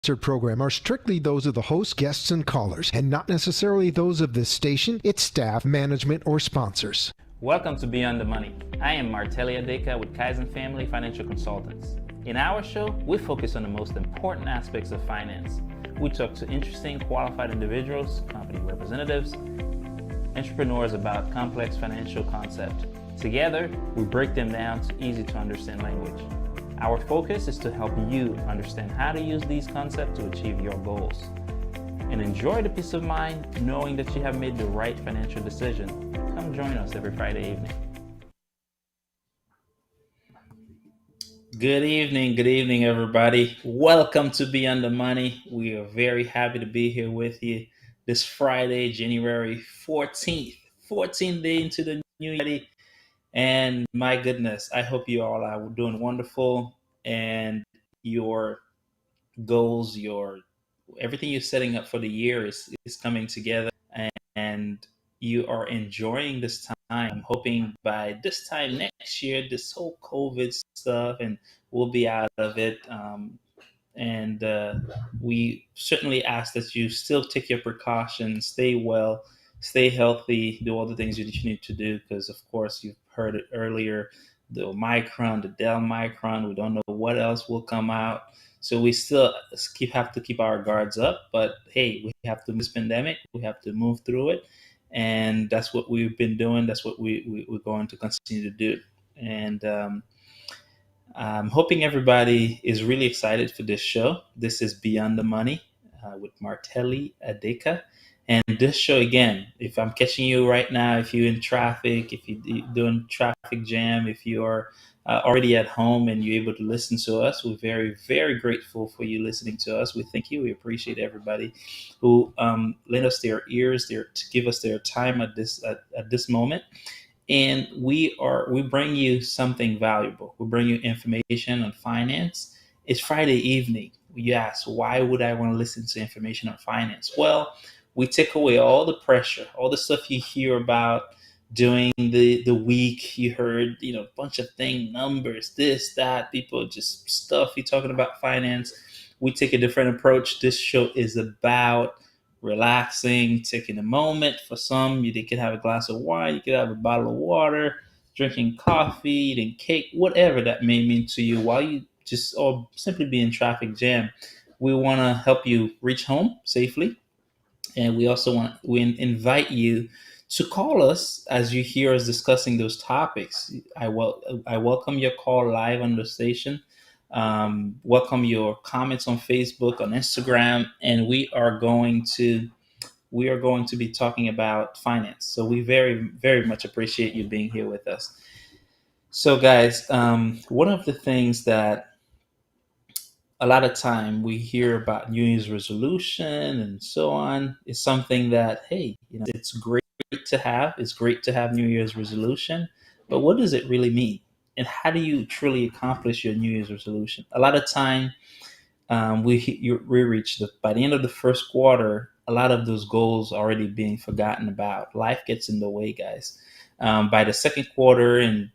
program are strictly those of the host, guests, and callers, and not necessarily those of this station, its staff, management, or sponsors. Welcome to Beyond the Money. I am Martelli with Kaizen Family Financial Consultants. In our show, we focus on the most important aspects of finance. We talk to interesting, qualified individuals, company representatives, entrepreneurs about complex financial concepts. Together, we break them down to easy to understand language. Our focus is to help you understand how to use these concepts to achieve your goals. And enjoy the peace of mind knowing that you have made the right financial decision. Come join us every Friday evening. Good evening, everybody. Welcome to Beyond the Money. We are very happy to be here with you this Friday, January 14th, 14th day into the new year. And my goodness, I hope you all are doing wonderful and your goals, your everything you're setting up for the year is coming together and you are enjoying this time. I'm hoping by this time next year, this whole COVID stuff, and we'll be out of it. And we certainly ask that you still take your precautions, stay well, stay healthy, do all the things that you need to do, because of course you've heard it earlier, the Omicron, the Del Micron, we don't know what else will come out. So we still have to keep our guards up, but hey, we have to this pandemic, we have to move through it, and that's what we've been doing. That's what we're going to continue to do. And I'm hoping everybody is really excited for this show. This is Beyond the Money with Martelli Adeka. And this show, again, if I'm catching you right now, if you're in traffic, if you're doing traffic jam, if you are already at home and you're able to listen to us, we're very, very grateful for you listening to us. We thank you. We appreciate everybody who lend us their ears, to give us their time at this moment. And we bring you something valuable. We bring you information on finance. It's Friday evening. You ask, why would I want to listen to information on finance? Well, we take away all the pressure, all the stuff you hear about during the week. You heard, a bunch of things, numbers, this, that, people just stuff. You're talking about finance. We take a different approach. This show is about relaxing, taking a moment. For some, you can have a glass of wine, you could have a bottle of water, drinking coffee, eating cake, whatever that may mean to you while you just or simply be in traffic jam. We want to help you reach home safely. And we also we invite you to call us as you hear us discussing those topics. I welcome your call live on the station. Welcome your comments on Facebook, on Instagram, and we are going to be talking about finance. So we very, very much appreciate you being here with us. So guys, one of the things that a lot of time we hear about New Year's resolution and so on is something that, hey, it's great to have. It's great to have New Year's resolution, but what does it really mean? And how do you truly accomplish your New Year's resolution? A lot of time, we reach by the end of the first quarter, a lot of those goals already being forgotten about. Life gets in the way, guys. By the second quarter and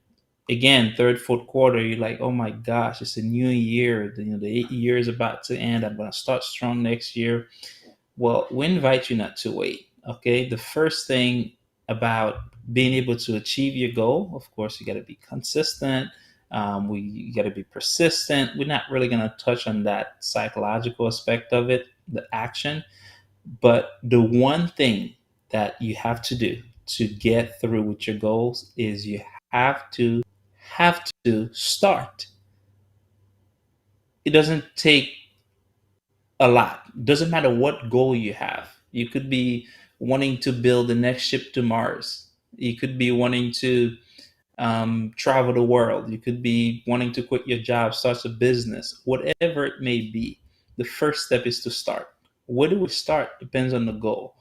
again, third, fourth quarter, you're like, oh my gosh, it's a new year. The 8 year is about to end. I'm going to start strong next year. Well, we invite you not to wait. Okay. The first thing about being able to achieve your goal, of course, you got to be consistent. You got to be persistent. We're not really going to touch on that psychological aspect of it, the action. But the one thing that you have to do to get through with your goals is you have to start. It doesn't take a lot. Doesn't matter what goal you have. You could be wanting to build the next ship to Mars. You could be wanting to travel the world. You could be wanting to quit your job, start a business, whatever it may be. The first step is to start. Where do we start? Depends on the goal.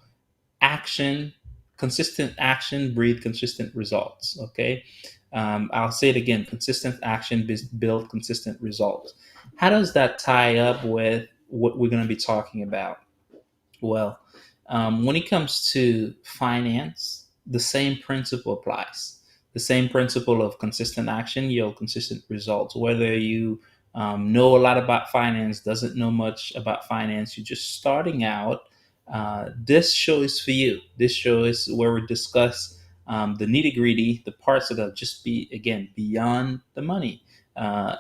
Action, consistent action, breed consistent results. Okay. I'll say it again, consistent action, build consistent results. How does that tie up with what we're going to be talking about? Well, when it comes to finance, the same principle applies. The same principle of consistent action yield consistent results. Whether you know a lot about finance, doesn't know much about finance, you're just starting out, this show is for you. This show is where we discuss the nitty gritty, the parts that are just be again beyond the money.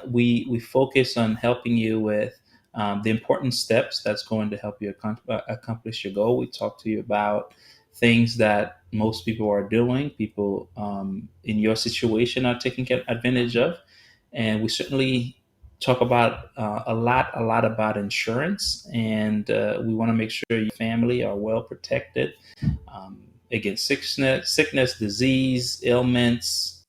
We focus on helping you with the important steps that's going to help you accomplish your goal. We talk to you about things that most people are doing, people in your situation are taking advantage of, and we certainly talk about a lot about insurance, and we want to make sure your family are well protected against sickness, disease, ailments,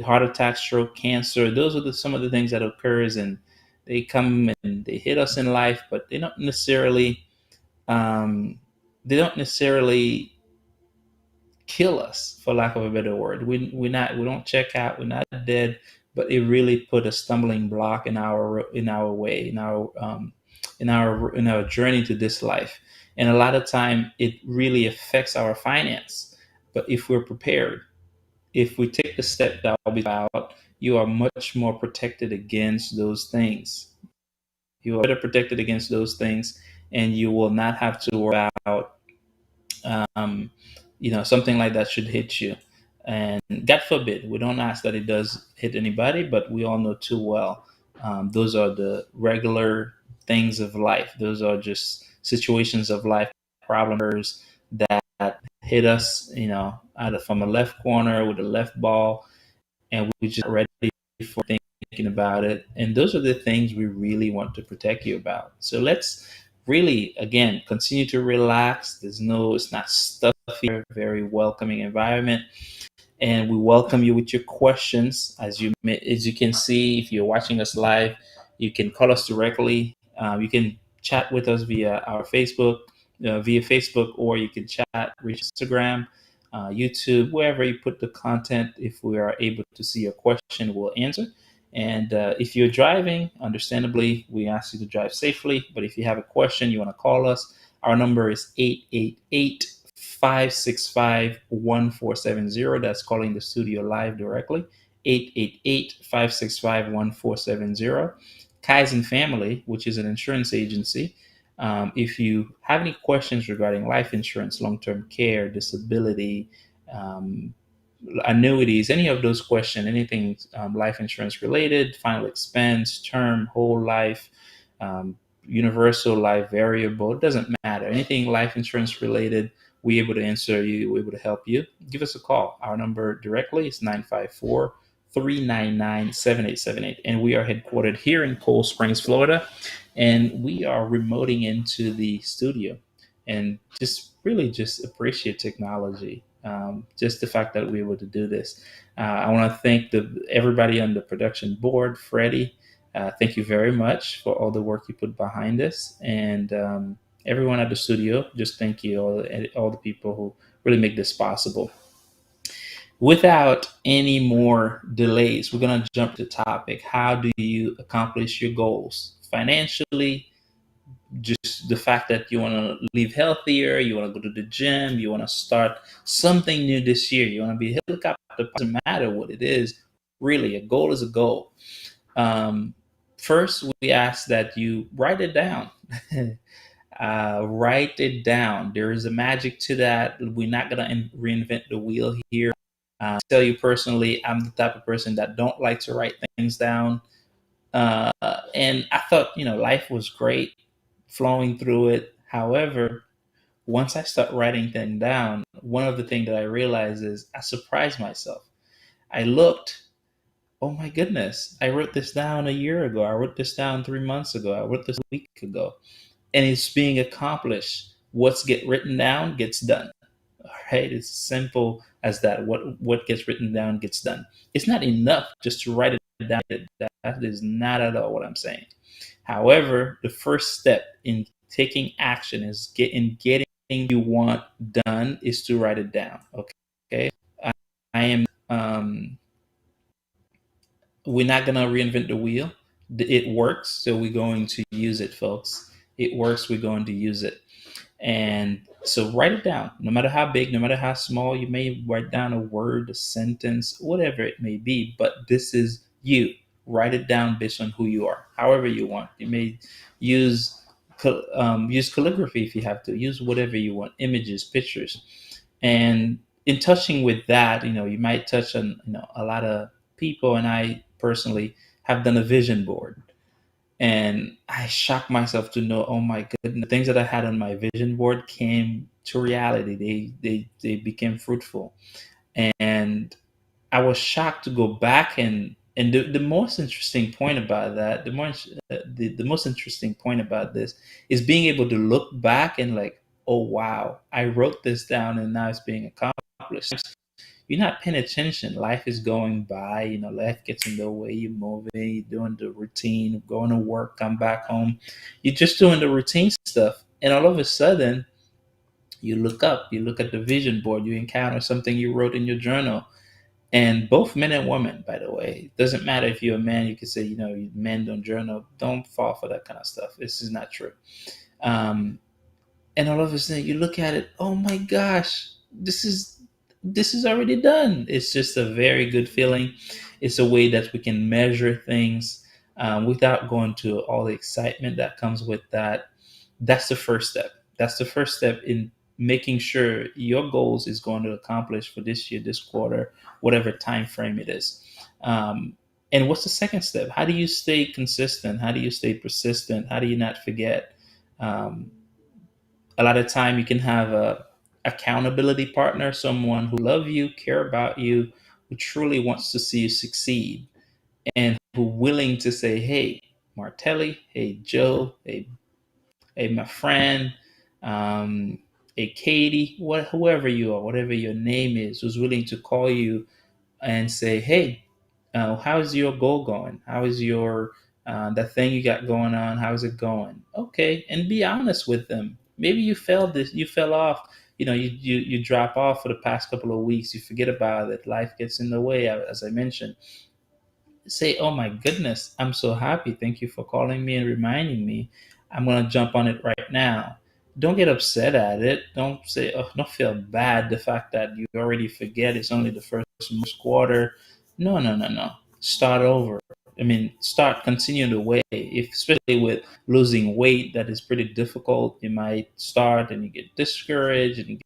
heart attack, stroke, cancer. Those are some of the things that occurs, and they come and they hit us in life, but um, they don't necessarily kill us, for lack of a better word. We don't check out. We're not dead, but it really put a stumbling block in our way, in our journey to this life. And a lot of time, it really affects our finance. But if we're prepared, if we take the step that I'll be about, you are much more protected against those things. You are better protected against those things, and you will not have to worry about um, something like that should hit you. And God forbid, we don't ask that it does hit anybody, but we all know too well. Those are the regular things of life. Those are just situations of life, problems that hit us, either from a left corner with a left ball, and we just ready for thinking about it. And those are the things we really want to protect you about. So let's really, again, continue to relax. It's not stuffy, very welcoming environment, and we welcome you with your questions. As you can see, if you're watching us live, you can call us directly. You can chat with us via Facebook, or you can chat, reach Instagram, YouTube, wherever you put the content. If we are able to see your question, we'll answer. And if you're driving, understandably, we ask you to drive safely. But if you have a question, you want to call us, our number is 888-565-1470. That's calling the studio live directly. 888-565-1470. Kaizen Family, which is an insurance agency. If you have any questions regarding life insurance, long-term care, disability, um, annuities, any of those questions, anything life insurance related, final expense, term, whole life, um, universal life, variable, it doesn't matter. Anything life insurance related, we're able to answer you, we're able to help you. Give us a call. Our number directly is 954-399-7878. And we are headquartered here in Cold Springs, Florida. And we are remoting into the studio, and just really just appreciate technology. Just the fact that we're able to do this. I want to thank everybody on the production board. Freddie, thank you very much for all the work you put behind this, and everyone at the studio. Just thank you, all the people who really make this possible. Without any more delays, we're going to jump to the topic. How do you accomplish your goals financially? Just the fact that you want to live healthier, you want to go to the gym, you want to start something new this year, you want to be a helicopter. Doesn't matter what it is, really. A goal is a goal. Um, First, we ask that you write it down. Write it down. There is a magic to that. We're not going to reinvent the wheel here. Tell you personally, I'm the type of person that don't like to write things down. Uh, and I thought, life was great flowing through it. However, once I start writing things down, one of the things that I realized is I surprised myself. I looked, oh my goodness, I wrote this down a year ago. I wrote this down 3 months ago. I wrote this a week ago. And it's being accomplished. What's get written down gets done. All right, it's simple as that. What gets written down gets done. It's not enough just to write it down. That is not at all what I'm saying. However, the first step in taking action is getting you want done is to write it down. Okay. I am. We're not gonna reinvent the wheel. It works, so we're going to use it, folks. It works. We're going to use it. And so write it down, no matter how big, no matter how small. You may write down a word, a sentence, whatever it may be, but this is you. Write it down based on who you are, however you want. You may use use calligraphy if you have to. Use whatever you want, images, pictures, and in touching with that, you might touch on a lot of people. And I personally have done a vision board, and I shocked myself to know, oh my goodness, the things that I had on my vision board came to reality. They became fruitful, and I was shocked to go back and the most interesting point about that, the most interesting point about this is being able to look back and like, oh wow, I wrote this down and now it's being accomplished. You're not paying attention. Life is going by. Life gets in the way. You're moving. You're doing the routine, going to work, come back home. You're just doing the routine stuff, and all of a sudden, you look up. You look at the vision board. You encounter something you wrote in your journal. And both men and women, by the way, it doesn't matter if you're a man. You could say, men don't journal. Don't fall for that kind of stuff. This is not true. Um, and all of a sudden, you look at it. Oh my gosh, this is already done. It's just a very good feeling. It's a way that we can measure things without going to all the excitement that comes with that. That's the first step. That's the first step in making sure your goals is going to accomplish for this year, this quarter, whatever time frame it is. Um, and what's the second step? How do you stay consistent? How do you stay persistent? How do you not forget? Um, a lot of time you can have a accountability partner, someone who love you, care about you, who truly wants to see you succeed, and who willing to say, hey, Martelli, hey, Joe, hey, my friend, um, hey, Katie, whoever you are, whatever your name is, who's willing to call you and say, hey, how's your goal going? How is your the thing you got going on? How's it going? Okay, and be honest with them. Maybe you fell off. You drop off for the past couple of weeks. You forget about it. Life gets in the way, as I mentioned. Say, oh my goodness, I'm so happy. Thank you for calling me and reminding me. I'm going to jump on it right now. Don't get upset at it. Don't say, oh, don't feel bad. The fact that you already forget it's only the first quarter. No, no, no, no. Start over. I mean, continue the way. If, especially with losing weight, that is pretty difficult. You might start and you get discouraged and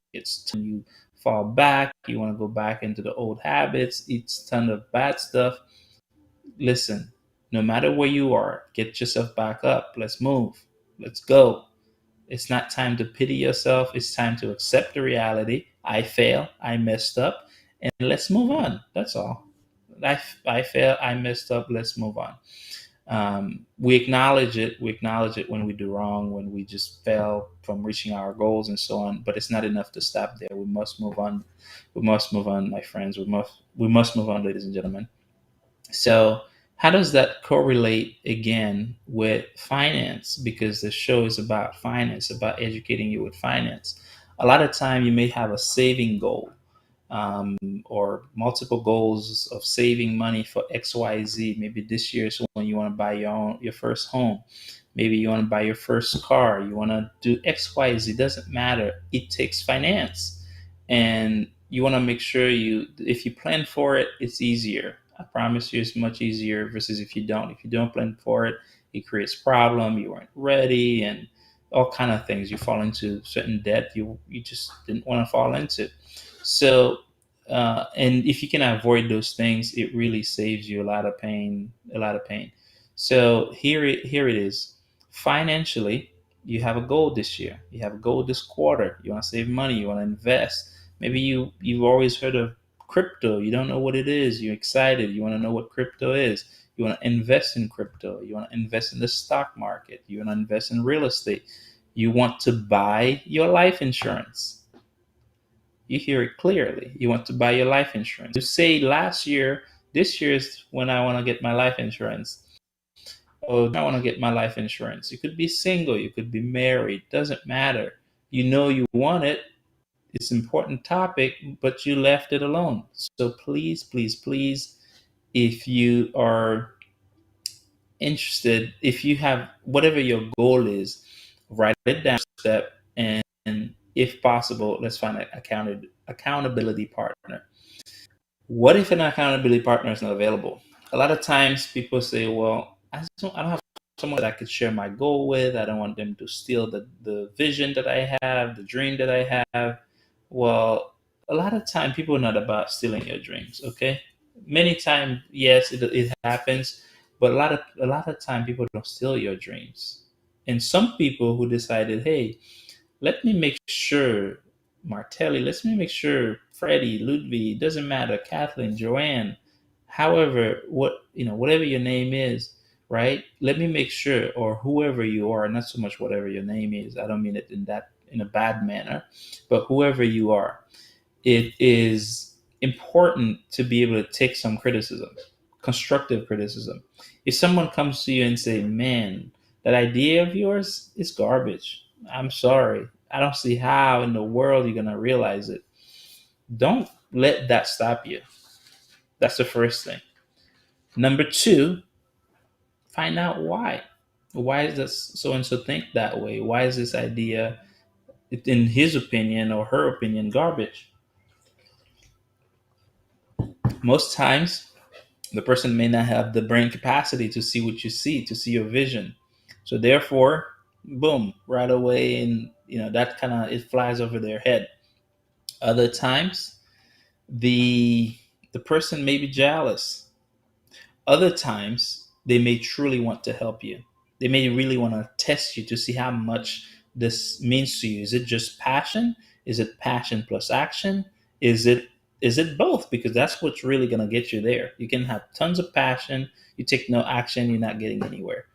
you fall back. You want to go back into the old habits, eat a ton of bad stuff. Listen, no matter where you are, get yourself back up. Let's move. Let's go. It's not time to pity yourself. It's time to accept the reality. I failed. I messed up. And let's move on. That's all. I failed. I messed up. Let's move on. We acknowledge it. We acknowledge it when we do wrong, when we just fail from reaching our goals and so on. But it's not enough to stop there. We must move on. We must move on, my friends. We must move on, ladies and gentlemen. So, how does that correlate again with finance? Because the show is about finance, about educating you with finance. A lot of time you may have a saving goal, or multiple goals of saving money for XYZ. Maybe this year is when you want to buy your first home. Maybe you want to buy your first car. You want to do XYZ. Doesn't matter. It takes finance, and you want to make sure if you plan for it, it's easier. I promise you, it's much easier versus if you don't. If you don't plan for it, it creates problem. You weren't ready, and all kind of things. You fall into certain debt you just didn't want to fall into. So, and if you can avoid those things, it really saves you a lot of pain, a lot of pain. So here it is. Financially, you have a goal this year. You have a goal this quarter. You want to save money. You want to invest. Maybe you've always heard of crypto. You don't know what it is. You're excited. You want to know what crypto is. You want to invest in crypto. You want to invest in the stock market. You want to invest in real estate. You want to buy your life insurance. You hear it clearly. You want to buy your life insurance. You say last year, this year is when I want to get my life insurance. Oh, I want to get my life insurance. You could be single, you could be married, doesn't matter. You know you want it. It's an important topic, but you left it alone. So please, please, please, if you are interested, if you have whatever your goal is, write it down step, and if possible, let's find an accountability partner. What if an accountability partner is not available? A lot of times people say, well, I don't have someone that I could share my goal with. I don't want them to steal the vision that I have, the dream that I have. Well, a lot of time people are not about stealing your dreams, okay? Many times, yes, it happens, but a lot of time people don't steal your dreams. And some people who decided, hey, let me make sure Martelli, let me make sure Freddie, Ludwig, doesn't matter, Kathleen, Joanne, however, whatever your name is, right? Let me make sure, or whoever you are, not so much whatever your name is. I don't mean it in a bad manner, but whoever you are, it is important to be able to take some criticism, constructive criticism. If someone comes to you and say, "Man, that idea of yours is garbage. I'm sorry. I don't see how in the world you're gonna realize it." Don't let that stop you. That's the first thing. Number two, find out why. Why does so and so think that way? Why is this idea, in his opinion or her opinion, garbage? Most times the person may not have the brain capacity to see what you see, to see your vision. So therefore, boom, right away, and that kind of it flies over their head. Other times, the the person may be jealous. Other times, they may truly want to help you. They may really want to test you to see how much this means to you. Is it just passion? Is it passion plus action? Is it is it both? Because that's what's really going to get you there. You can have tons of passion, you take no action, you're not getting anywhere.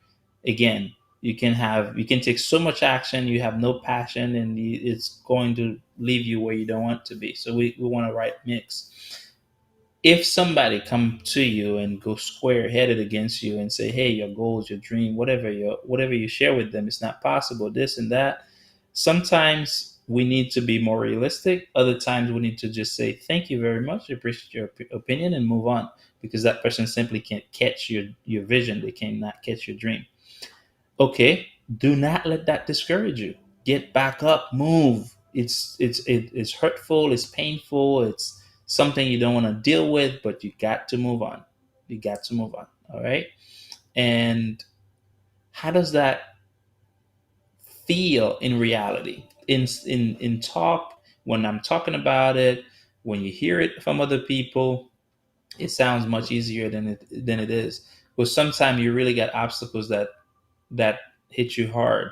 Again, you can take so much action, you have no passion, and it's going to leave you where you don't want to be. So we want a right mix. If somebody come to you and go square headed against you and say, hey, your goals, your dream, whatever you share with them, it's not possible, this and that. Sometimes we need to be more realistic. Other times we need to just say thank you very much, I appreciate your opinion, and move on, because that person simply can't catch your vision. They cannot catch your dream. Okay, do not let that discourage you. Get back up, move. It's hurtful, it's painful, it's something you don't want to deal with, but you got to move on. You got to move on. All right. And how does that feel in reality? In talk, when I'm talking about it, when you hear it from other people, it sounds much easier than it is. But sometimes you really got obstacles that hit you hard.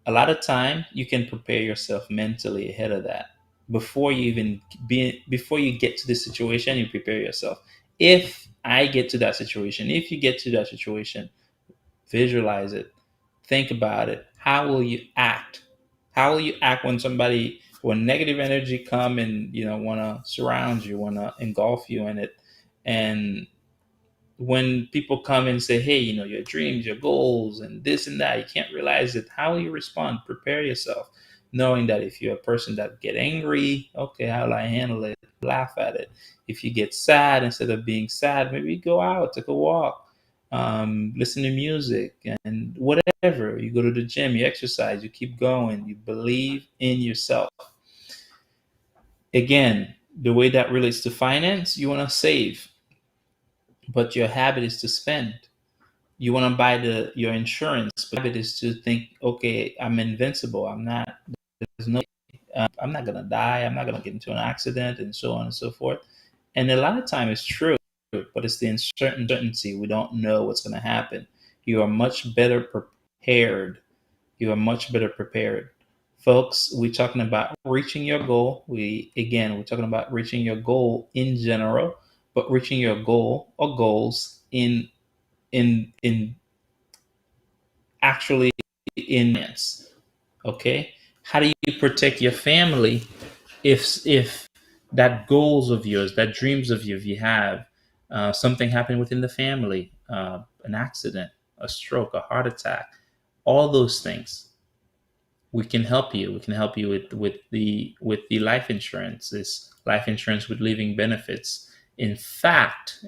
A lot of time you can prepare yourself mentally ahead of that. Before you get to this situation, you prepare yourself. If you get to that situation, visualize it, think about it. How will you act? How will you act when negative energy come and want to surround you, want to engulf you in it? And when people come and say, hey, your dreams, your goals, and this and that, you can't realize it. How will you respond? Prepare yourself, knowing that if you're a person that get angry, okay, how will I handle it? Laugh at it. If you get sad, instead of being sad, maybe go out, take a walk, listen to music, and whatever. You go to the gym, you exercise, you keep going, you believe in yourself. Again, the way that relates to finance, you want to save, but your habit is to spend. You want to buy your insurance, but habit is to think, okay, I'm invincible. There's no, I'm not gonna die. I'm not gonna get into an accident, and so on and so forth. And a lot of time it's true, but it's the uncertainty. We don't know what's gonna happen. You are much better prepared. You are much better prepared, folks. We're talking about reaching your goal. We're talking about reaching your goal in general, but reaching your goal or goals in actually in this. Okay, how do you protect your family if that goals of yours, that dreams of you, if you have something happen within the family, an accident, a stroke, a heart attack, all those things? We can help you with the life insurance, this life insurance with living benefits. In fact,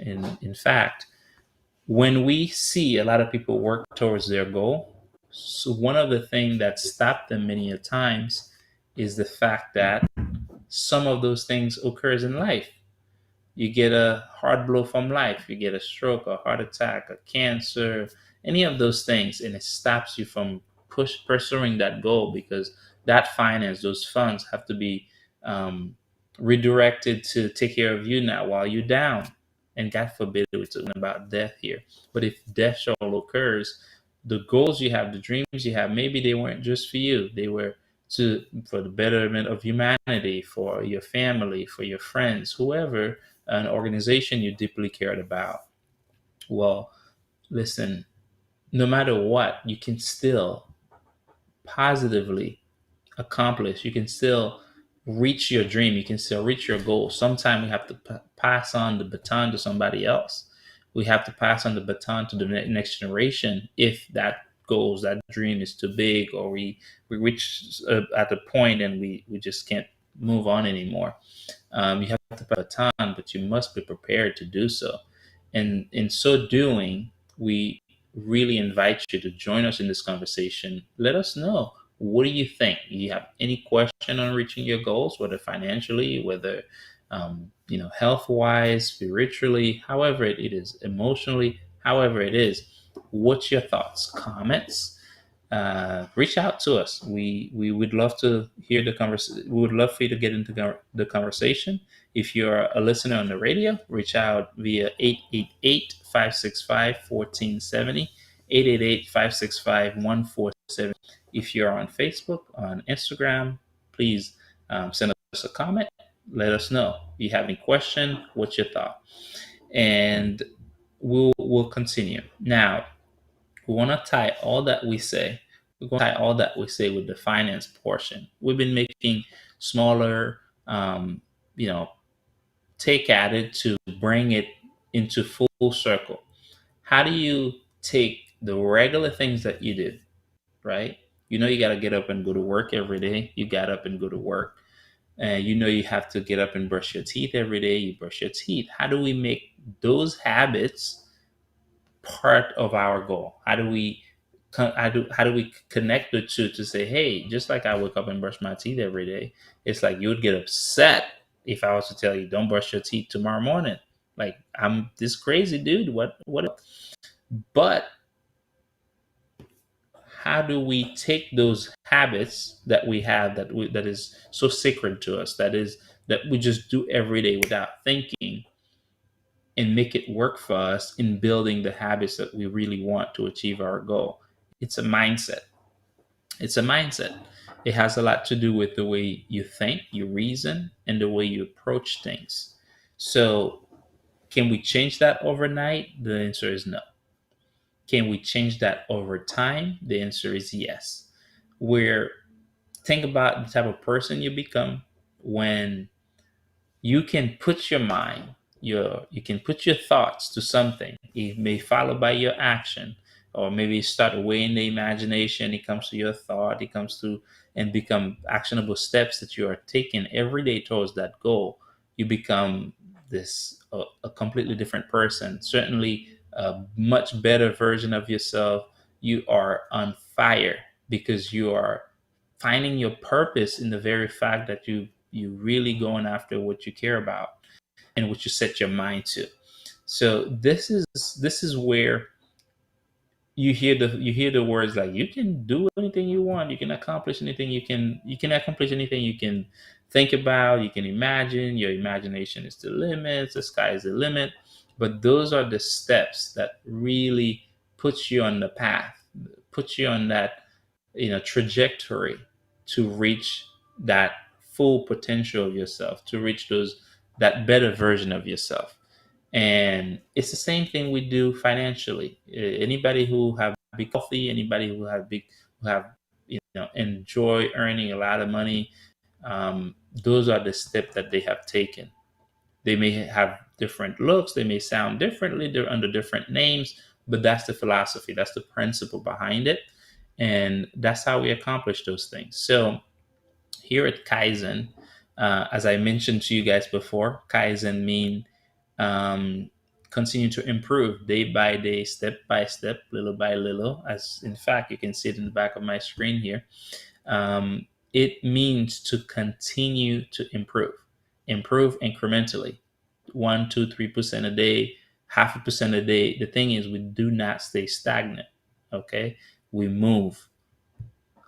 when we see a lot of people work towards their goal, so one of the things that stopped them many a times is the fact that some of those things occurs in life. you get a hard blow from life, you get a stroke, a heart attack, a cancer, any of those things, and it stops you from pursuing that goal because that finance, those funds have to be um, redirected to take care of you now while you're down. And God forbid we're talking about death here. But if death shall occurs, the goals you have, the dreams you have, maybe they weren't just for you. They were for the betterment of humanity, for your family, for your friends, whoever, an organization you deeply cared about. Well, listen, no matter what, you can still positively accomplish. You can still reach your dream. You can still reach your goal. Sometimes we have to pass on the baton to somebody else. We have to pass on the baton to the next generation if that goals, that dream is too big, or we reach at the point and we just can't move on anymore. You have to pass a baton, but you must be prepared to do so. And in so doing, we really invite you to join us in this conversation. Let us know, what do you think? Do you have any question on reaching your goals, whether financially, whether health wise, spiritually, however it is, emotionally, however it is? What's your thoughts, comments? Reach out to us. We would love to hear the conversation. We would love for you to get into the conversation. If you're a listener on the radio, reach out via 888-565-1470, 888-565-1470. If you're on Facebook, on Instagram, please send us a comment. Let us know. If you have any question, what's your thought? And we'll continue. Now, we want to tie all that we say. We're going to tie all that we say with the finance portion. We've been making smaller, you know, take at it to bring it into full circle. How do you take the regular things that you do, right? You know, you got to get up and go to work every day. You got up and go to work. And you know, you have to get up and brush your teeth every day. You brush your teeth. How do we make those habits part of our goal? How do we connect the two to say, hey, just like I wake up and brush my teeth every day, it's like you would get upset if I was to tell you don't brush your teeth tomorrow morning. Like, I'm this crazy dude. What? But how do we take those habits that we have that is so sacred to us, that we just do every day without thinking, and make it work for us in building the habits that we really want to achieve our goal? It's a mindset. It's a mindset. It has a lot to do with the way you think, you reason, and the way you approach things. So, can we change that overnight? The answer is no. Can we change that over time? The answer is yes. Where Think about the type of person you become when you can put your mind, you can put your thoughts to something. It may follow by your action, or maybe start away in the imagination. It comes to your thought, it comes to and become actionable steps that you are taking every day towards that goal. You become a completely different person, certainly a much better version of yourself. You are on fire because you are finding your purpose in the very fact that you really going after what you care about and what you set your mind to. So this is where you hear the words like, you can do anything you want, you can accomplish anything, you can accomplish anything you can think about, you can imagine. Your imagination is the limit, the sky is the limit. But those are the steps that really puts you on the path, puts you on that trajectory to reach that full potential of yourself, to reach those that better version of yourself. And it's the same thing we do financially. Anybody who have big healthy, anybody who have enjoy earning a lot of money, those are the steps that they have taken. They may have different looks, they may sound differently, they're under different names, but that's the philosophy, that's the principle behind it. And that's how we accomplish those things. So here at Kaizen, as I mentioned to you guys before, Kaizen mean continue to improve day by day, step by step, little by little. As in fact, you can see it in the back of my screen here. It means to continue to improve incrementally. 1, 2, 3% a day, half a percent a day. The thing is, we do not stay stagnant. Okay, we move.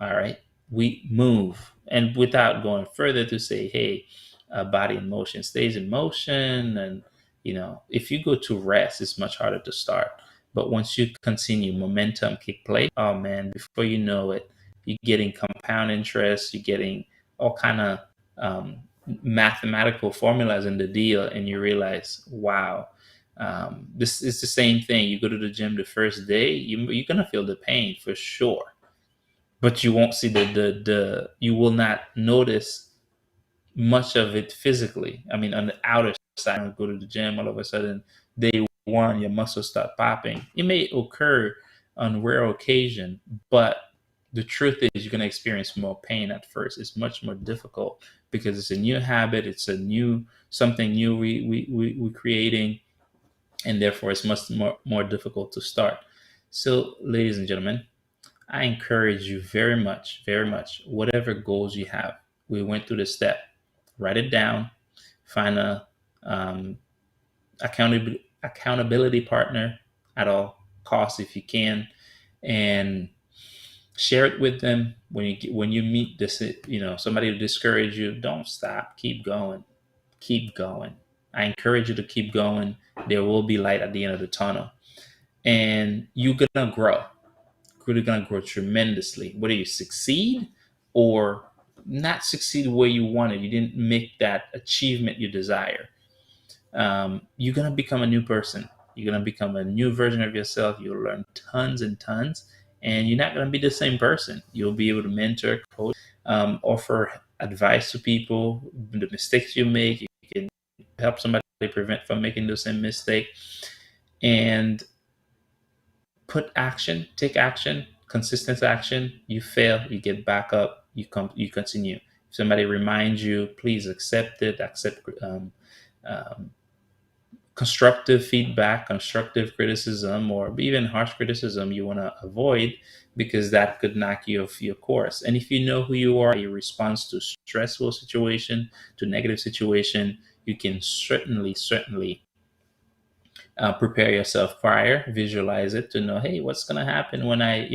All right, we move, and without going further to say, hey, body in motion stays in motion, and if you go to rest, it's much harder to start. But once you continue, momentum kick play. Oh man, before you know it, you're getting compound interest, you're getting all kind of um, mathematical formulas in the deal, and you realize, wow. This is the same thing. You go to the gym the first day, you're gonna feel the pain for sure, but you won't see the you will not notice much of it physically. I mean, on the outer side, you go to the gym, all of a sudden, day one, your muscles start popping. It may occur on rare occasion, but the truth is you're going to experience more pain at first. It's much more difficult because it's a new habit. It's a new, something new we're creating, and therefore it's much more difficult to start. So, ladies and gentlemen, I encourage you very much, whatever goals you have. We went through the step. Write it down. Find a um, accountability partner at all costs if you can, and share it with them. When you meet this, somebody to discourage you, don't stop. Keep going. Keep going. I encourage you to keep going. There will be light at the end of the tunnel, and you're gonna grow. You're going to grow tremendously. Whether you succeed or not succeed where you wanted, you didn't make that achievement you desire. You're going to become a new person. You're going to become a new version of yourself. You'll learn tons and tons, and you're not going to be the same person. You'll be able to mentor, coach, offer advice to people, the mistakes you make. You can help somebody prevent from making the same mistake, and take action, consistent action. You fail, you get back up, you continue. If somebody reminds you, please accept it. Accept um, constructive feedback, constructive criticism, or even harsh criticism you want to avoid, because that could knock you off your course. And if you know who you are, your response to stressful situation, to negative situation, you can certainly prepare yourself prior, visualize it to know, hey, what's going to happen when I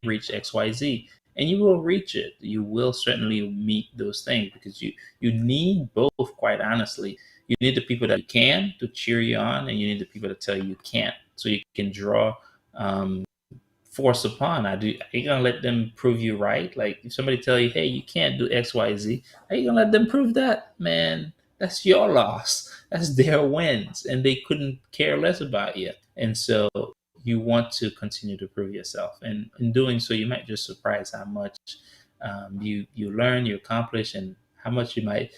reach XYZ, and you will reach it. You will certainly meet those things, because you need both. Quite honestly, you need the people that you can to cheer you on, and you need the people that tell you can't, so you can draw um, force upon. Are you gonna let them prove you right? Like, if somebody tell you, hey, you can't do XYZ, are you gonna let them prove that? Man, that's your loss. That's their wins, and they couldn't care less about you. And so you want to continue to prove yourself, and in doing so, you might just surprise how much you learn, you accomplish, and how much you might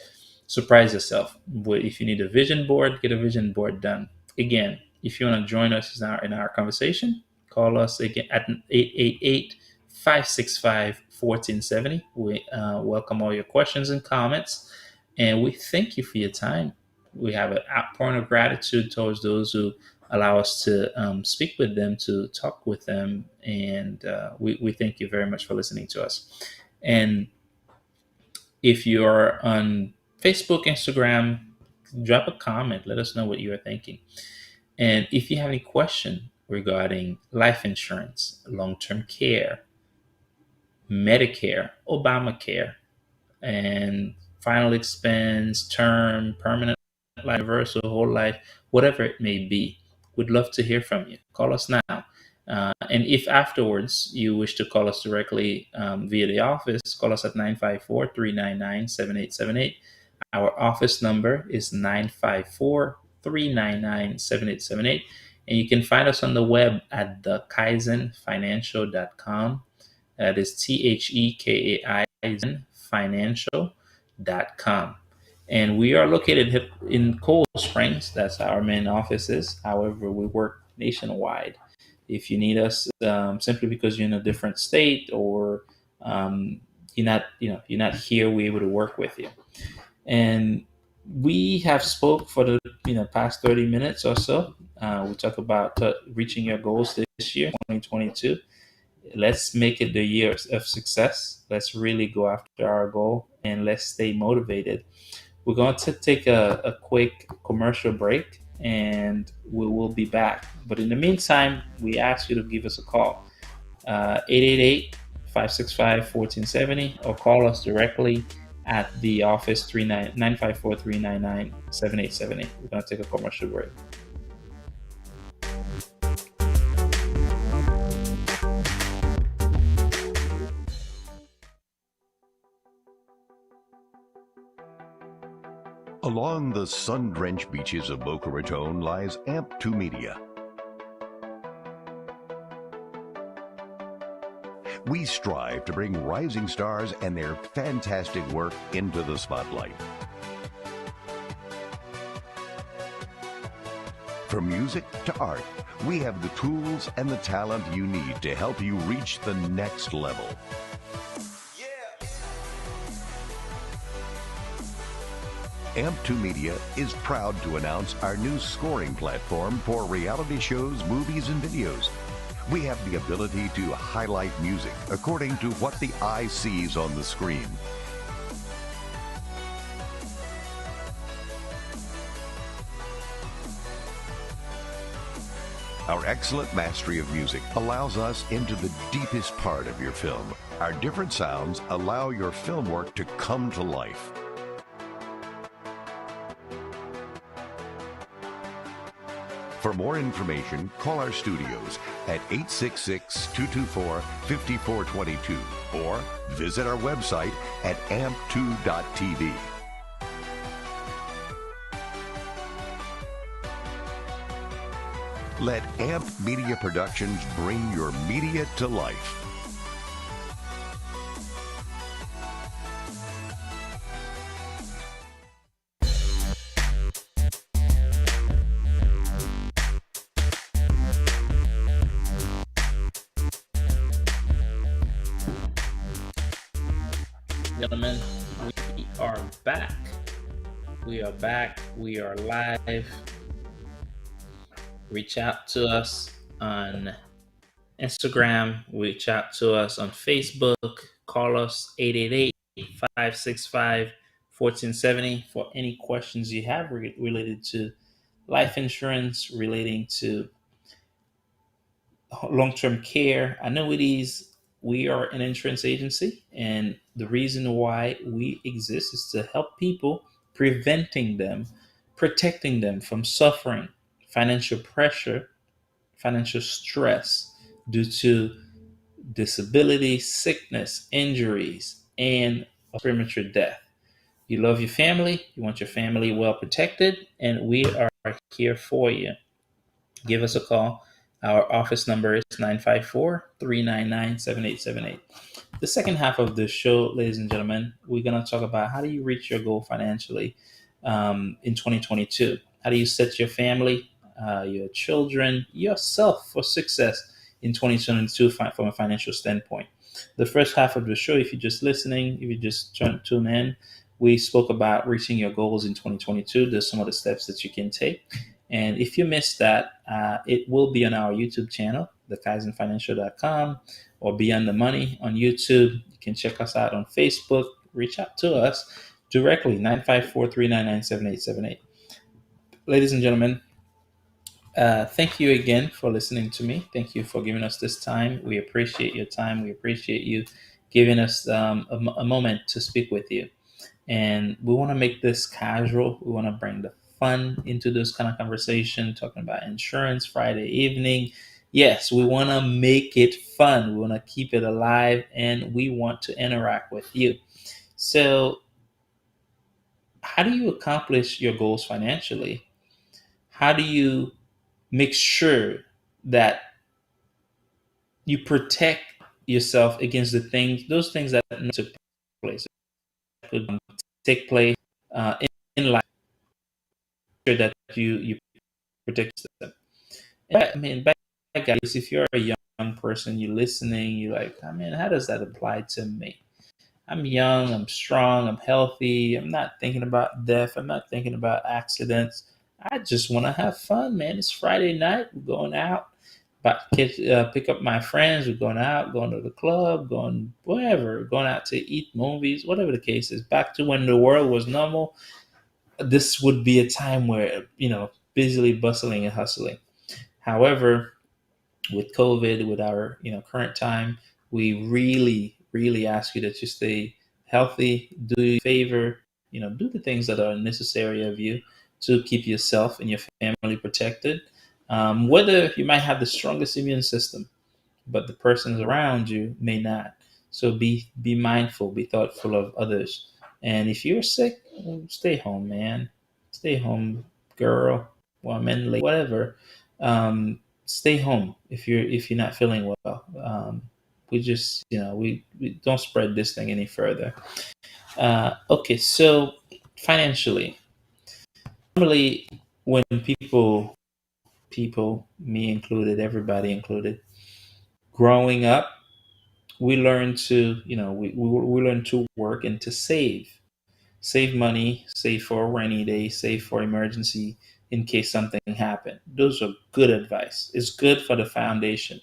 surprise yourself. But if you need a vision board, get a vision board done. Again, if you want to join us in our conversation, call us again at 888-565-1470. We welcome all your questions and comments, and we thank you for your time. We have an outpouring of gratitude towards those who allow us to speak with them, to talk with them, and we thank you very much for listening to us. And if you're on Facebook, Instagram, drop a comment. Let us know what you are thinking. And if you have any question regarding life insurance, long-term care, Medicare, Obamacare, and final expense, term, permanent life, universal, whole life, whatever it may be, we'd love to hear from you. Call us now. And if afterwards you wish to call us directly via the office, call us at 954-399-7878. Our office number is 954-399-7878. And you can find us on the web at thekaizenfinancial.com. That is THEKAI financial.com. And we are located in Cold Springs. That's our main office is. However, we work nationwide. If you need us, simply because you're in a different state, or you're not here, we're able to work with you. And we have spoke for the past 30 minutes or so. We talk about reaching your goals this year, 2022. Let's make it the year of success. Let's really go after our goal, and let's stay motivated We're going to take a quick commercial break and we will be back. But in the meantime, we ask you to give us a call, 888 or call us directly at the office 954 399 7878. We're going to take a commercial break. Along the sun-drenched beaches of Boca Raton lies AMP2 Media. We strive to bring rising stars and their fantastic work into the spotlight. From music to art, we have the tools and the talent you need to help you reach the next level. AMP2 Media is proud to announce our new scoring platform for reality shows, movies, and videos. We have the ability to highlight music according to what the eye sees on the screen. Our excellent mastery of music allows us into the deepest part of your film. Our different sounds allow your film work to come to life. For more information, call our studios at 866-224-5422 or visit our website at amp2.tv. Let AMP Media Productions bring your media to life. Gentlemen, we are back. We are back. We are live. Reach out to us on Instagram. Reach out to us on Facebook. Call us 888-565-1470 for any questions you have related to life insurance, relating to long-term care, annuities. We are an insurance agency, and the reason why we exist is to help people, preventing them, protecting them from suffering financial pressure, financial stress due to disability, sickness, injuries, and premature death. You love your family, you want your family well protected, and we are here for you. Give us a call. Our office number is 954-399-7878. The second half of the show, ladies and gentlemen, we're going to talk about how do you reach your goal financially in 2022? How do you set your family, your children, yourself for success in 2022 from a financial standpoint? The first half of the show, if you're just listening, if you just tune in, we spoke about reaching your goals in 2022. There's some of the steps that you can take. And if you missed that, it will be on our YouTube channel, thekaizenfinancial.com, or Beyond the Money on YouTube. You can check us out on Facebook. Reach out to us directly, 954-399-7878. Ladies and gentlemen, thank you again for listening to me. Thank you for giving us this time. We appreciate your time. We appreciate you giving us a moment to speak with you. And we want to make this casual. We want to bring the fun into this kind of conversation, talking about insurance Friday evening. Yes, we want to make it fun. We want to keep it alive, and we want to interact with you. So, how do you accomplish your goals financially? How do you make sure that you protect yourself against those things that took place, could take place in life, sure that you protect them. I mean, back guys, if you're a young person, you're listening, you're like, I mean, how does that apply to me? I'm young, I'm strong, I'm healthy, I'm not thinking about death, I'm not thinking about accidents. I just want to have fun, man. It's Friday night, we're going out, pick up my friends, we're going out, going to the club, going wherever, going out to eat movies, whatever the case is. Back to when the world was normal. this would be a time where, busily bustling and hustling. However, with COVID, with our current time, we really, really ask you that you stay healthy, do you a favor, do the things that are necessary of you to keep yourself and your family protected. Whether you might have the strongest immune system, but the persons around you may not. So be mindful, be thoughtful of others. And if you're sick, stay home, man. Stay home, girl, woman, lady, whatever. Stay home if you're not feeling well. We just we don't spread this thing any further. Okay, so financially, normally when people, me included, everybody included, growing up, we learn to we learn to work and to save money, save for a rainy day, save for emergency in case something happen. Those are good advice. It's good for the foundation.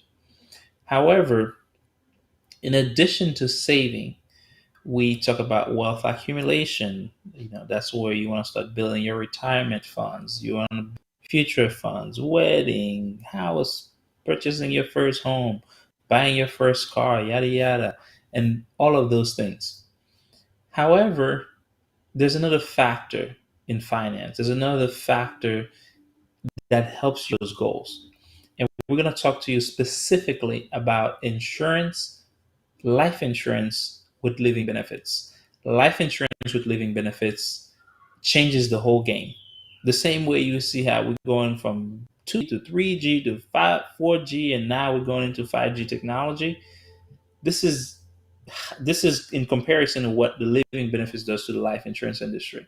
However, in addition to saving, we talk about wealth accumulation. That's where you want to start building your retirement funds. You want future funds, wedding, house, purchasing your first home, buying your first car, yada yada, and all of those things. However, there's another factor in finance. There's another factor that helps you those goals. And we're going to talk to you specifically about insurance, life insurance with living benefits. Life insurance with living benefits changes the whole game. The same way you see how we're going from 2 to 3G to 4G, and now we're going into 5G technology. This is in comparison to what the living benefits does to the life insurance industry.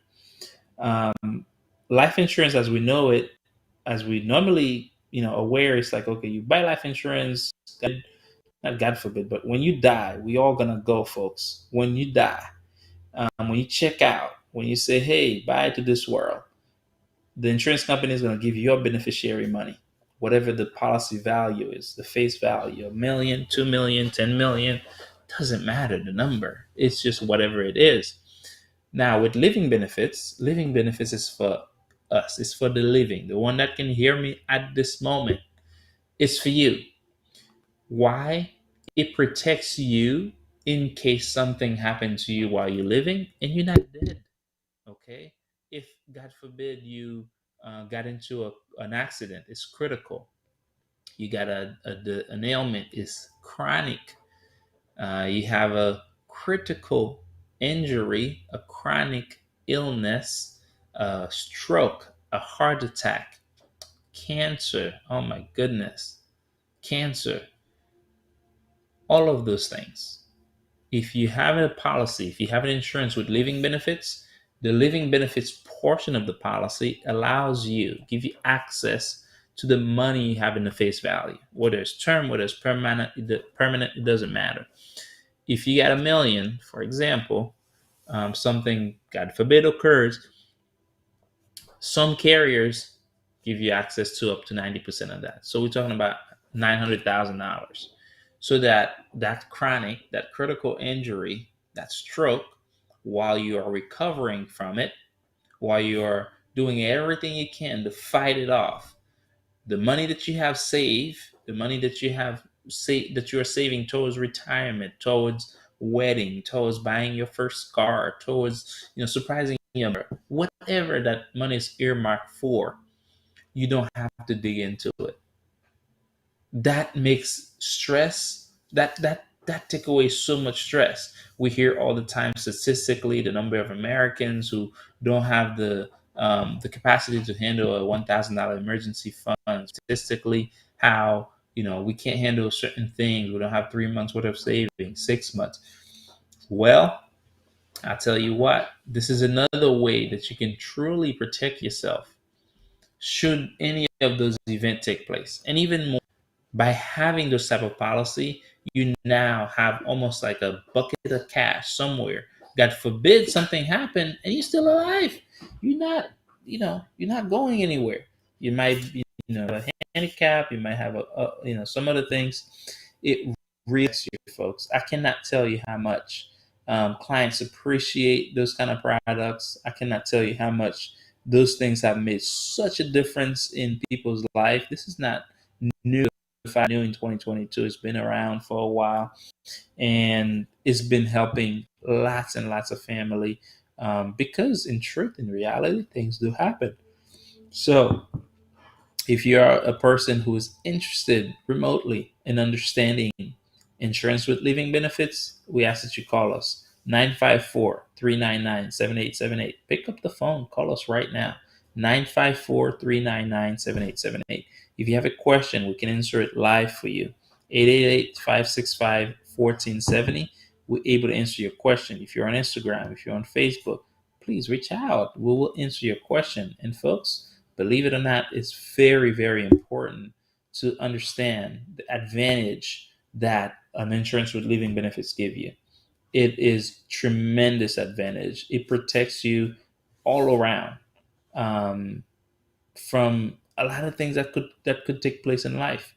Um, Life insurance, as we know it, as we normally aware, it's like, okay, you buy life insurance, not God forbid, but when you die, we all gonna go, folks. When you die, when you check out, when you say, hey, bye to this world, the insurance company is going to give your beneficiary money, whatever the policy value is, the face value, 1 million, 2 million, 10 million, doesn't matter the number. It's just whatever it is. Now, with living benefits is for us. It's for the living, the one that can hear me at this moment. It's for you. Why? It protects you in case something happens to you while you're living and you're not dead. Okay, if God forbid you got into an accident, it's critical. You got an ailment, is chronic. You have a critical injury, a chronic illness, a stroke, a heart attack, cancer. Oh my goodness, cancer. All of those things. If you have a policy, if you have an insurance with living benefits, the living benefits portion of the policy allows you, give you access to the money you have in the face value. Whether it's term, whether it's permanent, it doesn't matter. If you got 1 million, for example, something, God forbid, occurs, some carriers give you access to up to 90% of that. So we're talking about $900,000. So that chronic, that critical injury, that stroke, while you are recovering from it, while you are doing everything you can to fight it off, the money that you have saved, the money that you have that you are saving towards retirement, towards wedding, towards buying your first car, towards surprising your mother, whatever that money is earmarked for, you don't have to dig into it. That makes stress, that take away so much stress. We hear all the time, statistically, the number of Americans who don't have the capacity to handle a $1,000 emergency fund. Statistically, how we can't handle certain things. We don't have 3 months worth of savings, 6 months. Well, I tell you what, this is another way that you can truly protect yourself should any of those events take place. And even more, by having those type of policy, you now have almost like a bucket of cash somewhere. God forbid something happen and you're still alive. You're not, you're not going anywhere. You might be, a handicap. You might have some other things. It really affects you, folks. I cannot tell you how much Clients appreciate those kind of products. I cannot tell you how much those things have made such a difference in people's life. This is not new. If I knew in 2022, it's been around for a while, and it's been helping lots and lots of family, because in truth, in reality, things do happen. So if you're a person who is interested remotely in understanding insurance with living benefits, we ask that you call us 954-399-7878. Pick up the phone, call us right now. 954-399-7878. If you have a question, we can answer it live for you. 888-565-1470. We're able to answer your question. If you're on Instagram, if you're on Facebook, please reach out. We will answer your question. And folks, believe it or not, it's very, very important to understand the advantage that an insurance with living benefits give you. It is tremendous advantage. It protects you all around, um, from a lot of things that could take place in life.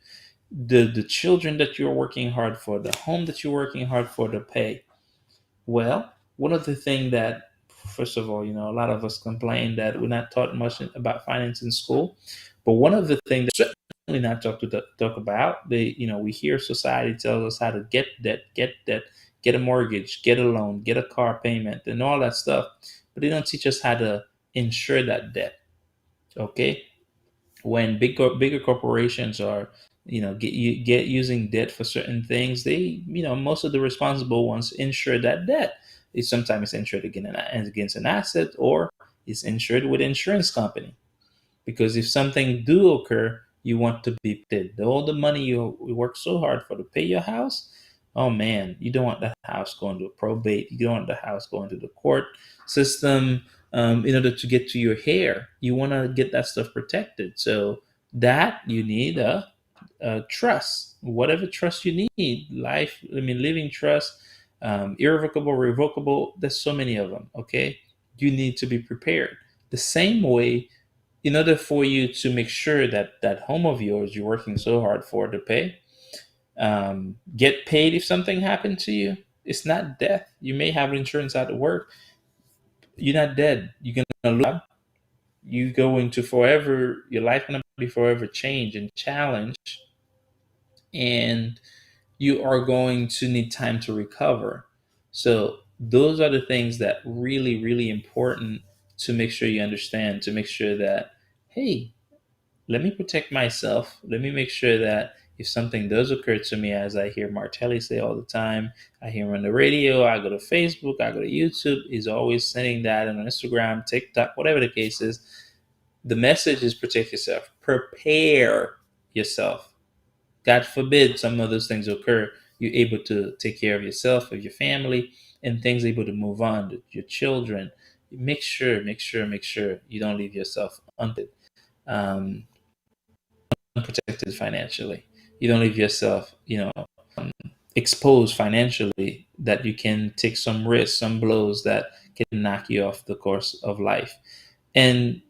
The children that you're working hard for, the home that you're working hard for to pay, well, one of the things that, first of all, a lot of us complain that we're not taught much about finance in school. But one of the things that certainly not talk about, we hear society tells us how to get debt, get a mortgage, get a loan, get a car payment, and all that stuff. But they don't teach us how to insure that debt. Okay, when bigger corporations are get using debt for certain things, they most of the responsible ones insure that debt. It's sometimes insured against an asset, or it's insured with insurance company, because if something do occur, you want to be paid all the money you work so hard for to pay your house. Oh man, you don't want the house going to a probate. You don't want the house going to the court system, in order to get to your hair. You want to get that stuff protected. So that you need a trust, whatever trust you need, living trust, irrevocable, revocable. There's so many of them. Okay, you need to be prepared. The same way, in order for you to make sure that that home of yours you're working so hard for to pay, get paid if something happened to you. It's not death. You may have insurance out of work. You're not dead. You're gonna lose. You going to forever. Your life gonna be forever changed and challenged, and you are going to need time to recover. So those are the things that really, really important to make sure you understand. To make sure that, hey, let me protect myself. Let me make sure that if something does occur to me, as I hear Martelli say all the time, I hear him on the radio, I go to Facebook, I go to YouTube, he's always sending that on Instagram, TikTok, whatever the case is. The message is protect yourself, prepare yourself. God forbid some of those things occur, you're able to take care of yourself, of your family, and things able to move on to your children. Make sure you don't leave yourself um, unprotected financially. You don't leave yourself, exposed financially, that you can take some risks, some blows that can knock you off the course of life. And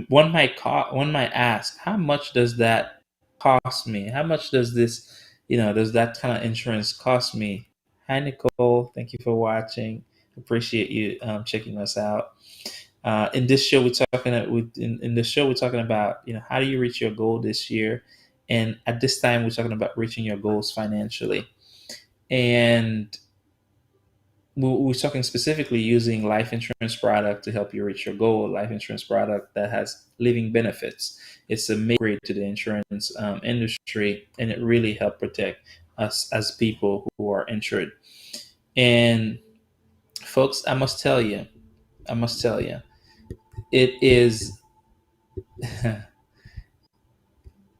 one might ask, how much does that cost me? How much does does that kind of insurance cost me? Hi, Nicole. Thank you for watching. Appreciate you checking us out. In this show, in this show we're talking about how do you reach your goal this year, and at this time we're talking about reaching your goals financially, and we're talking specifically using life insurance product to help you reach your goal. Life insurance product that has living benefits. It's a major to the insurance industry, and it really helps protect us as people who are insured. And folks, I must tell you, it is.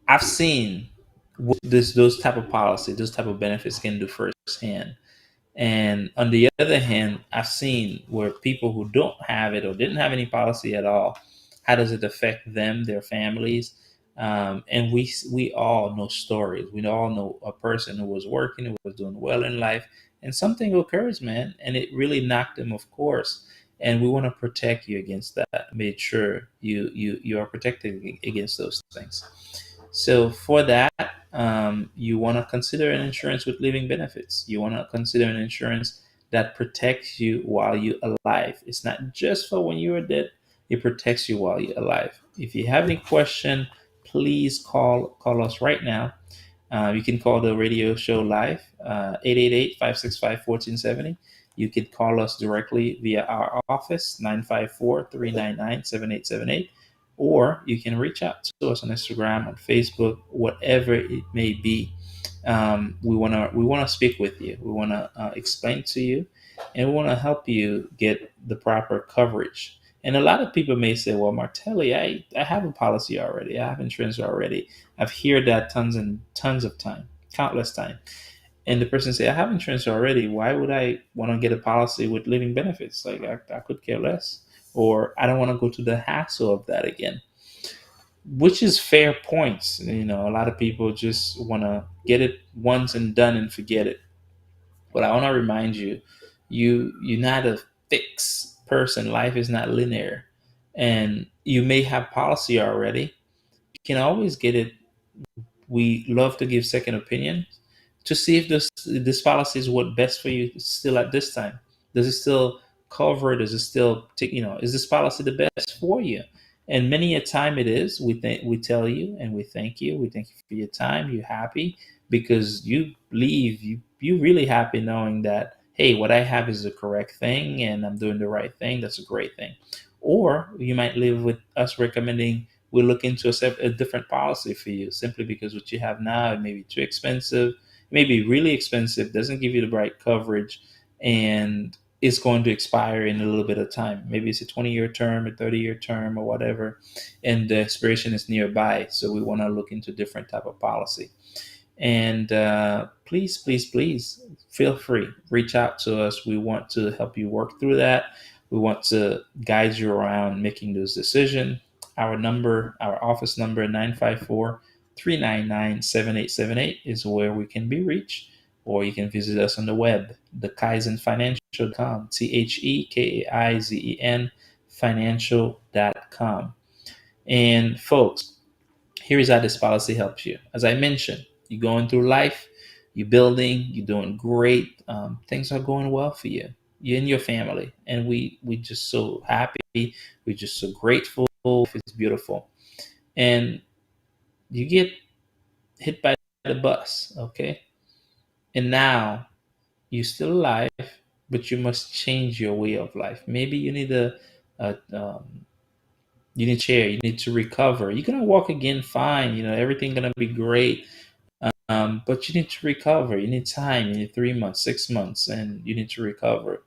I've seen what those type of policy, those type of benefits can do firsthand. And on the other hand, I've seen where people who don't have it or didn't have any policy at all, how does it affect them, their families? And we all know stories. We all know a person who was working, who was doing well in life, and something occurs, man, and it really knocked them off course. And we want to protect you against that. Make sure you are protected against those things. So for that, you want to consider an insurance with living benefits. You want to consider an insurance that protects you while you're alive. It's not just for when you're dead. It protects you while you're alive. If you have any question, please call us right now. You can call the radio show live, 888-565-1470. You can call us directly via our office, 954-399-7878. Or you can reach out to us on Instagram, on Facebook, whatever it may be. We wanna speak with you. We wanna explain to you, and we wanna help you get the proper coverage. And a lot of people may say, "Well, Martelli, I have a policy already. I have insurance already. I've heard that tons and tons of time, countless time." And the person say, "I have insurance already. Why would I want to get a policy with living benefits? Like I could care less, or I don't want to go to the hassle of that again." Which is fair points. A lot of people just want to get it once and done and forget it. But I want to remind you, you're not a fixed person. Life is not linear, and you may have policy already. You can always get it. We love to give second opinions to see if this policy is what best for you still at this time. Does it still cover? Does it still is this policy the best for you? And many a time it is. We tell you and we thank you. We thank you for your time. You're happy because you leave. You really happy knowing that, hey, what I have is the correct thing and I'm doing the right thing. That's a great thing. Or you might live with us recommending we look into a different policy for you simply because what you have now it may be too expensive, it may be really expensive, doesn't give you the right coverage, and it's going to expire in a little bit of time. Maybe it's a 20-year term, a 30-year term, or whatever, and the expiration is nearby. So we want to look into different type of policy. And please, please, please feel free. Reach out to us. We want to help you work through that. We want to guide you around making those decisions. Our office number, 954-399-7878, is where we can be reached. Or you can visit us on the web, thekaizenfinancial.com, TheKaizen financial.com. And folks, here is how this policy helps you. As I mentioned, you're going through life, you're building, you're doing great. Things are going well for you, you and your family, and we just so happy. We're just so grateful. It's beautiful, and you get hit by the bus, okay? And now you're still alive, but you must change your way of life. Maybe you need a you need a chair. You need to recover. You're gonna walk again, fine. Everything gonna be great. But you need to recover. You need time. You need 3 months, 6 months, and you need to recover.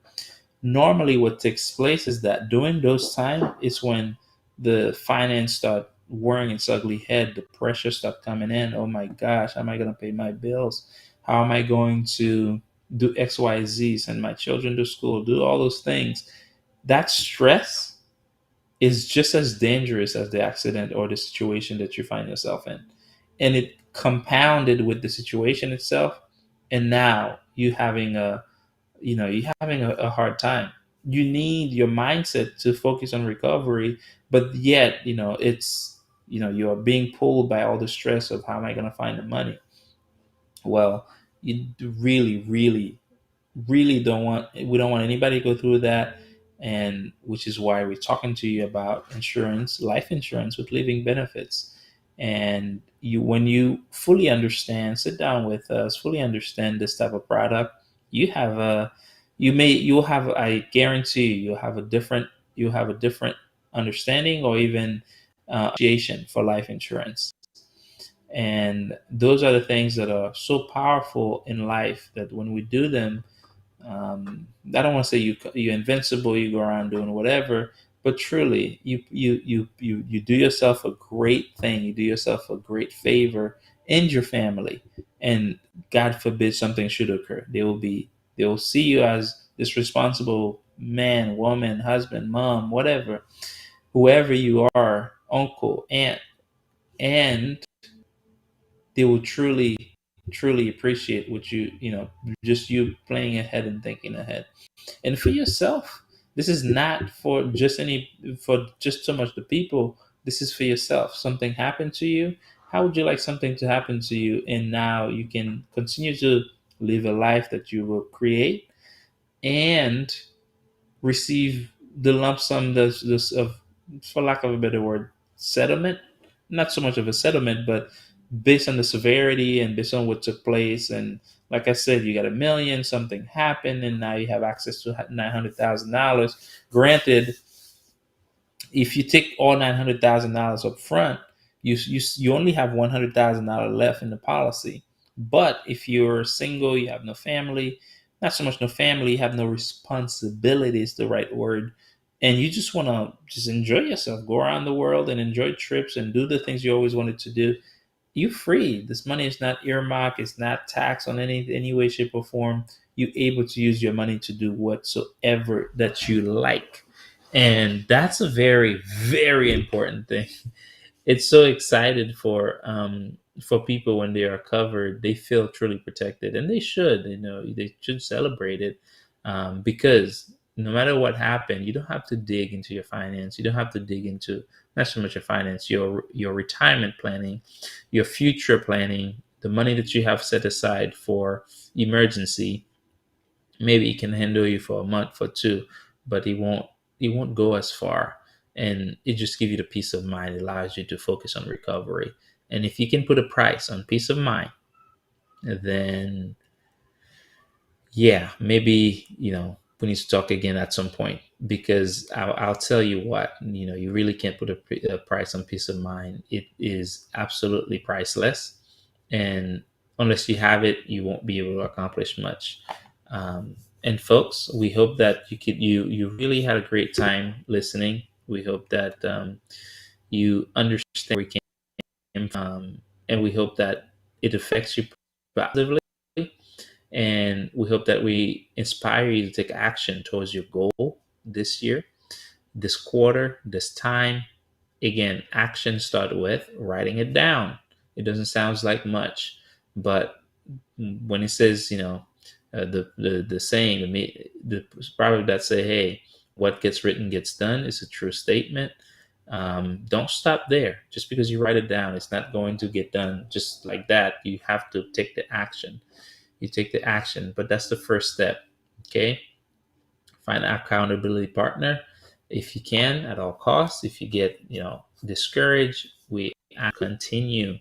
Normally, what takes place is that during those times is when the finance start wearing its ugly head. The pressure start coming in. Oh my gosh, how am I going to pay my bills? How am I going to do X, Y, Z? Send my children to school. Do all those things. That stress is just as dangerous as the accident or the situation that you find yourself in, and it compounded with the situation itself. And now you're having a hard time. You need your mindset to focus on recovery, but yet you're being pulled by all the stress of how am I going to find the money. Well, you really, really, really we don't want anybody to go through that, and which is why we're talking to you about insurance, life insurance with living benefits. And when you fully understand, sit down with us, fully understand this type of product, you have a you'll have, I guarantee you'll have a different understanding, or even appreciation for life insurance. And those are the things that are so powerful in life that when we do them, I don't want to say you're invincible. You go around doing whatever, but truly, you do yourself a great thing. You do yourself a great favor and your family. And God forbid something should occur, they will see you as this responsible man, woman, husband, mom, whatever, whoever you are, uncle, aunt, and they will truly, truly appreciate what just you playing ahead and thinking ahead. And for yourself, this is not for just so much the people. This is for yourself. Something happened to you. How would you like something to happen to you, and now you can continue to live a life that you will create, and receive the lump sum this of, for lack of a better word, settlement. Not so much of a settlement, but based on the severity and based on what took place. And like I said, you got a million, something happened, and now you have access to $900,000. Granted, if you take all $900,000 up front, you only have $100,000 left in the policy. But if you're single, you have no family, not so much no family, you have no responsibility is the right word, and you just want to just enjoy yourself, go around the world and enjoy trips and do the things you always wanted to do, you free. This money is not earmarked, it's not taxed on any way, shape, or form. You're able to use your money to do whatsoever that you like. And that's a very, very important thing. It's so excited for people when they are covered. They feel truly protected, and they should. They should celebrate it, because no matter what happened, you don't have to dig into your finance. You don't have to dig into not so much your finance, your retirement planning, your future planning, the money that you have set aside for emergency. Maybe it can handle you for a month or two, but it won't go as far. And it just gives you the peace of mind. It allows you to focus on recovery. And if you can put a price on peace of mind, then yeah, maybe we need to talk again at some point, because I'll tell you what, you really can't put a price on peace of mind. It is absolutely priceless, and unless you have it, you won't be able to accomplish much. And folks, we hope that you really had a great time listening. We hope that you understand where we came from, and we hope that it affects you positively. And we hope that we inspire you to take action towards your goal this year, this quarter, this time. Again, action start with writing it down. It doesn't sound like much, but when it says, the saying, the proverb that say, "Hey, what gets written gets done," is a true statement. Don't stop there. Just because you write it down, it's not going to get done just like that. You have to take the action. You take the action, but that's the first step. Okay, find an accountability partner if you can at all costs. If you get discouraged, we continue.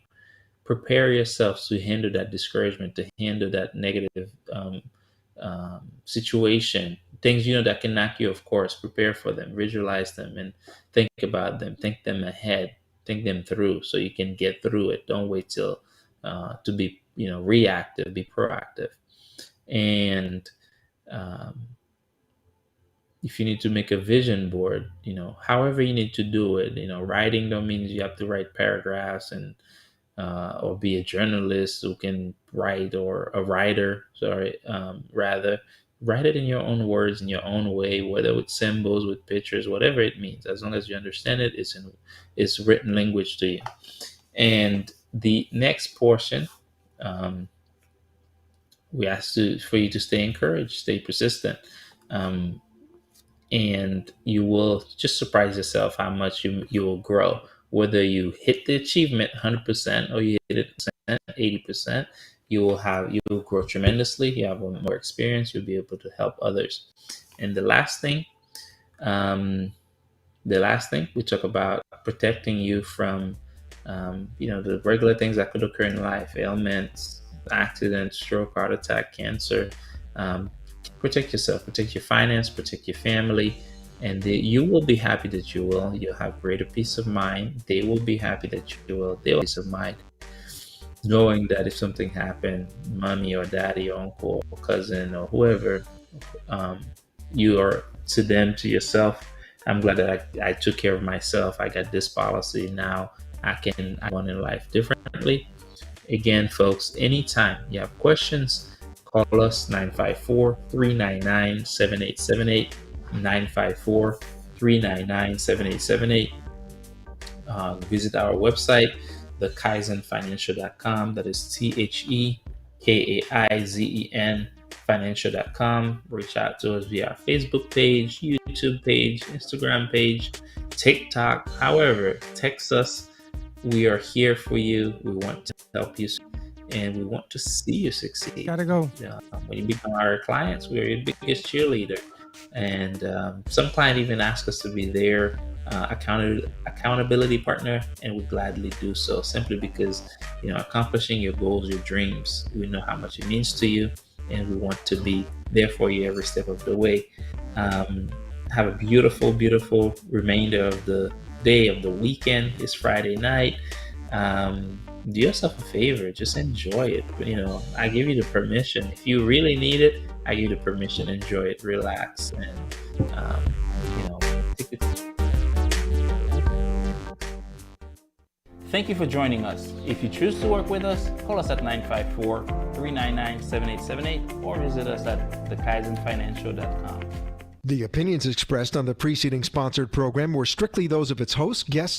Prepare yourself to handle that discouragement, to handle that negative situation, things that can knock you off course. Prepare for them, visualize them, and think about them. Think them ahead, think them through, so you can get through it. Don't wait till to be reactive. Be proactive. And if you need to make a vision board, however you need to do it, writing don't mean you have to write paragraphs and or be a journalist who can write, or a writer, sorry, rather write it in your own words, in your own way, whether with symbols, with pictures, whatever it means. As long as you understand it, it's written language to you. And the next portion, we ask for you to stay encouraged, stay persistent, and you will just surprise yourself how much you will grow. Whether you hit the achievement 100% or you hit it 80%, you will grow tremendously. You have more experience. You'll be able to help others. And the last thing we talk about protecting you from the regular things that could occur in life: ailments, accidents, stroke, heart attack, cancer. Protect yourself, protect your finance, protect your family, and you will be happy that you will. You'll have greater peace of mind. They will be happy that you will. They will have peace of mind, knowing that if something happened, mommy or daddy or uncle or cousin or whoever, you are to them, to yourself. I'm glad that I took care of myself. I got this policy. Now I want in life differently. Again, folks, anytime you have questions, call us 954-399-7878, 954-399-7878. Visit our website, thekaizenfinancial.com. That is TheKaizen financial.com. Reach out to us via our Facebook page, YouTube page, Instagram page, TikTok. However, text us. We are here for you. We want to help you. and we want to see you succeed. Gotta go. When you become our clients, we're your biggest cheerleader. And some clients even ask us to be their accountability partner, and we gladly do so, simply because accomplishing your goals, your dreams, we know how much it means to you, and we want to be there for you every step of the way. Have a beautiful remainder of the day, of the weekend. It's Friday night. Do yourself a favor, just enjoy it. I give you the permission. If you really need it, I give you the permission. Enjoy it, relax, and take it. Thank you for joining us. If you choose to work with us, call us at 954-399-7878 or visit us at thekaizenfinancial.com. The opinions expressed on the preceding sponsored program were strictly those of its hosts, guests,